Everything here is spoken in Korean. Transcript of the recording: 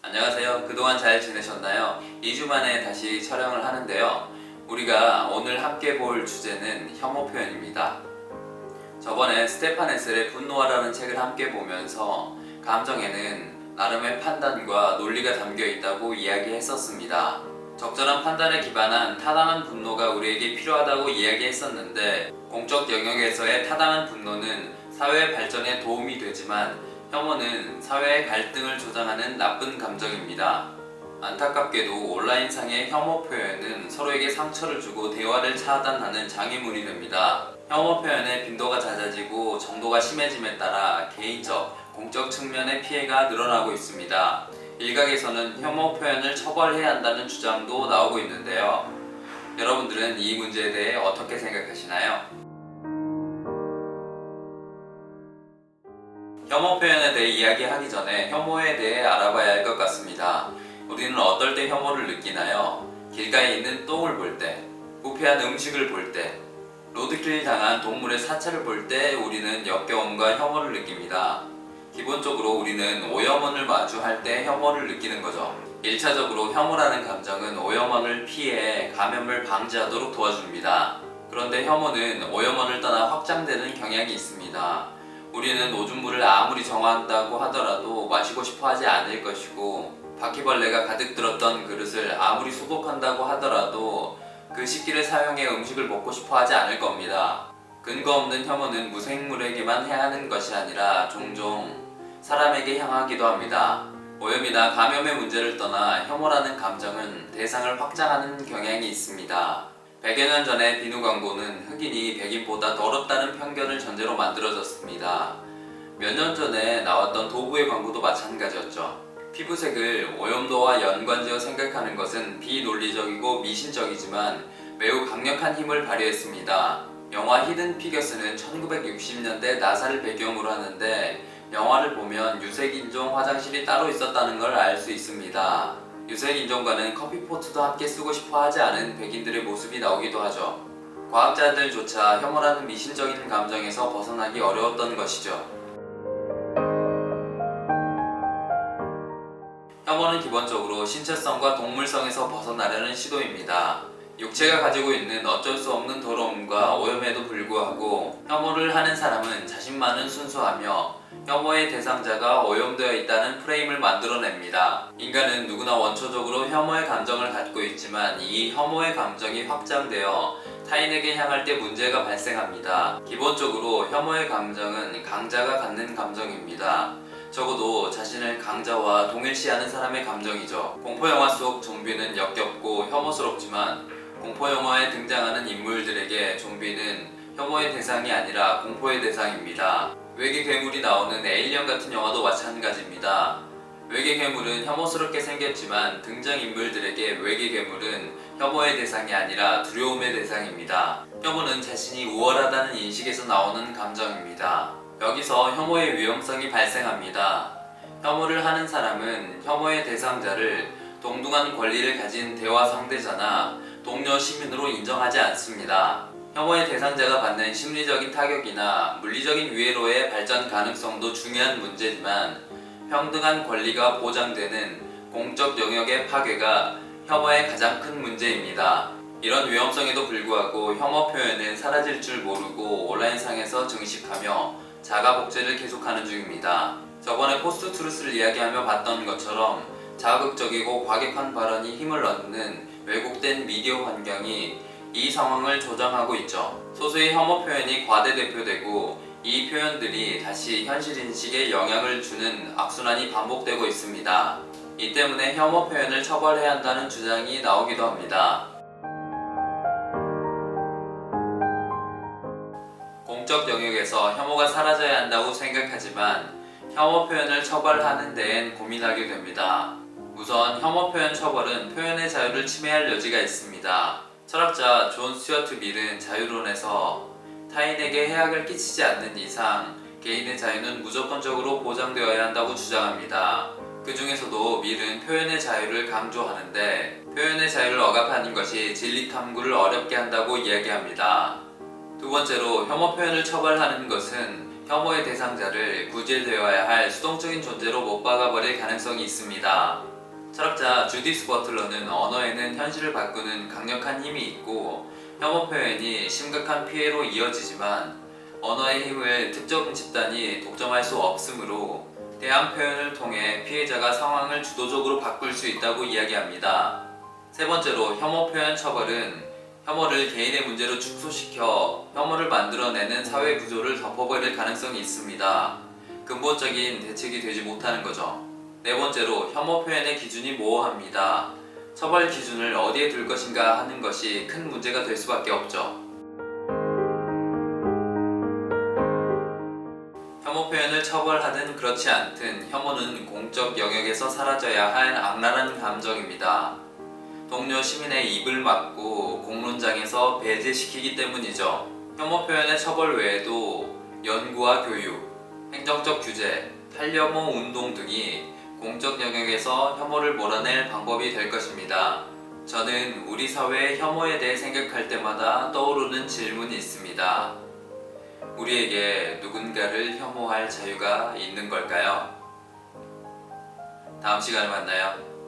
안녕하세요. 그동안 잘 지내셨나요? 2주 만에 다시 촬영을 하는데요. 우리가 오늘 함께 볼 주제는 혐오 표현입니다. 저번에 스테판 에셀의 분노하라는 책을 함께 보면서 감정에는 나름의 판단과 논리가 담겨 있다고 이야기했었습니다. 적절한 판단에 기반한 타당한 분노가 우리에게 필요하다고 이야기했었는데, 공적 영역에서의 타당한 분노는 사회 발전에 도움이 되지만 혐오는 사회의 갈등을 조장하는 나쁜 감정입니다. 안타깝게도 온라인상의 혐오 표현은 서로에게 상처를 주고 대화를 차단하는 장애물이 됩니다. 혐오 표현의 빈도가 잦아지고 정도가 심해짐에 따라 개인적, 공적 측면의 피해가 늘어나고 있습니다. 일각에서는 혐오 표현을 처벌해야 한다는 주장도 나오고 있는데요. 여러분들은 이 문제에 대해 어떻게 생각하시나요? 혐오 표현에 대해 이야기하기 전에 혐오에 대해 알아봐야 할 것 같습니다. 우리는 어떨 때 혐오를 느끼나요? 길가에 있는 똥을 볼 때, 부패한 음식을 볼 때, 로드킬 당한 동물의 사체를 볼 때 우리는 역겨움과 혐오를 느낍니다. 기본적으로 우리는 오염원을 마주할 때 혐오를 느끼는 거죠. 1차적으로 혐오라는 감정은 오염원을 피해 감염을 방지하도록 도와줍니다. 그런데 혐오는 오염원을 떠나 확장되는 경향이 있습니다. 우리는 오줌물을 아무리 정화한다고 하더라도 마시고 싶어 하지 않을 것이고, 바퀴벌레가 가득 들었던 그릇을 아무리 소독한다고 하더라도 그 식기를 사용해 음식을 먹고 싶어 하지 않을 겁니다. 근거 없는 혐오는 무생물에게만 해하는 것이 아니라 종종 사람에게 향하기도 합니다. 오염이나 감염의 문제를 떠나 혐오라는 감정은 대상을 확장하는 경향이 있습니다. 100여 년 전에 비누 광고는 흑인이 백인보다 더럽다는 편견을 전제로 만들어졌습니다. 몇 년 전에 나왔던 도구의 광고도 마찬가지였죠. 피부색을 오염도와 연관지어 생각하는 것은 비논리적이고 미신적이지만 매우 강력한 힘을 발휘했습니다. 영화 히든 피겨스는 1960년대 나사를 배경으로 하는데, 영화를 보면 유색인종 화장실이 따로 있었다는 걸 알 수 있습니다. 유색인종과는 커피포트도 함께 쓰고 싶어 하지 않은 백인들의 모습이 나오기도 하죠. 과학자들조차 혐오라는 미신적인 감정에서 벗어나기 어려웠던 것이죠. 혐오는 기본적으로 신체성과 동물성에서 벗어나려는 시도입니다. 육체가 가지고 있는 어쩔 수 없는 더러움과 오염에도 불구하고 혐오를 하는 사람은 자신만은 순수하며 혐오의 대상자가 오염되어 있다는 프레임을 만들어냅니다. 인간은 누구나 원초적으로 혐오의 감정을 갖고 있지만 이 혐오의 감정이 확장되어 타인에게 향할 때 문제가 발생합니다. 기본적으로 혐오의 감정은 강자가 갖는 감정입니다. 적어도 자신을 강자와 동일시하는 사람의 감정이죠. 공포영화 속 좀비는 역겹고 혐오스럽지만 공포영화에 등장하는 인물들에게 좀비는 혐오의 대상이 아니라 공포의 대상입니다. 외계 괴물이 나오는 에일리언 같은 영화도 마찬가지입니다. 외계 괴물은 혐오스럽게 생겼지만 등장인물들에게 외계 괴물은 혐오의 대상이 아니라 두려움의 대상입니다. 혐오는 자신이 우월하다는 인식에서 나오는 감정입니다. 여기서 혐오의 위험성이 발생합니다. 혐오를 하는 사람은 혐오의 대상자를 동등한 권리를 가진 대화 상대자나 동료 시민으로 인정하지 않습니다. 혐오의 대상자가 받는 심리적인 타격이나 물리적인 위해로의 발전 가능성도 중요한 문제지만, 평등한 권리가 보장되는 공적 영역의 파괴가 혐오의 가장 큰 문제입니다. 이런 위험성에도 불구하고 혐오 표현은 사라질 줄 모르고 온라인상에서 증식하며 자가 복제를 계속하는 중입니다. 저번에 포스트 트루스를 이야기하며 봤던 것처럼 자극적이고 과격한 발언이 힘을 얻는 왜곡된 미디어 환경이 이 상황을 조장하고 있죠. 소수의 혐오 표현이 과대대표되고 이 표현들이 다시 현실인식에 영향을 주는 악순환이 반복되고 있습니다. 이 때문에 혐오 표현을 처벌해야 한다는 주장이 나오기도 합니다. 공적 영역에서 혐오가 사라져야 한다고 생각하지만 혐오 표현을 처벌하는 데엔 고민하게 됩니다. 우선 혐오 표현 처벌은 표현의 자유를 침해할 여지가 있습니다. 철학자 존 스튜어트 밀은 자유론에서 타인에게 해악을 끼치지 않는 이상 개인의 자유는 무조건적으로 보장되어야 한다고 주장합니다. 그 중에서도 밀은 표현의 자유를 강조하는데, 표현의 자유를 억압하는 것이 진리 탐구를 어렵게 한다고 이야기합니다. 두 번째로 혐오 표현을 처벌하는 것은 혐오의 대상자를 구제되어야 할 수동적인 존재로 못 박아버릴 가능성이 있습니다. 철학자 주디스 버틀러는 언어에는 현실을 바꾸는 강력한 힘이 있고 혐오 표현이 심각한 피해로 이어지지만 언어의 힘을 특정 집단이 독점할 수 없으므로 대항 표현을 통해 피해자가 상황을 주도적으로 바꿀 수 있다고 이야기합니다. 세 번째로 혐오 표현 처벌은 혐오를 개인의 문제로 축소시켜 혐오를 만들어내는 사회 구조를 덮어버릴 가능성이 있습니다. 근본적인 대책이 되지 못하는 거죠. 네 번째로 혐오 표현의 기준이 모호합니다. 처벌 기준을 어디에 둘 것인가 하는 것이 큰 문제가 될 수밖에 없죠. 혐오 표현을 처벌하든 그렇지 않든 혐오는 공적 영역에서 사라져야 할 악랄한 감정입니다. 동료 시민의 입을 막고 공론장에서 배제시키기 때문이죠. 혐오 표현의 처벌 외에도 연구와 교육, 행정적 규제, 탈혐오 운동 등이 공적 영역에서 혐오를 몰아낼 방법이 될 것입니다. 저는 우리 사회의 혐오에 대해 생각할 때마다 떠오르는 질문이 있습니다. 우리에게 누군가를 혐오할 자유가 있는 걸까요? 다음 시간에 만나요.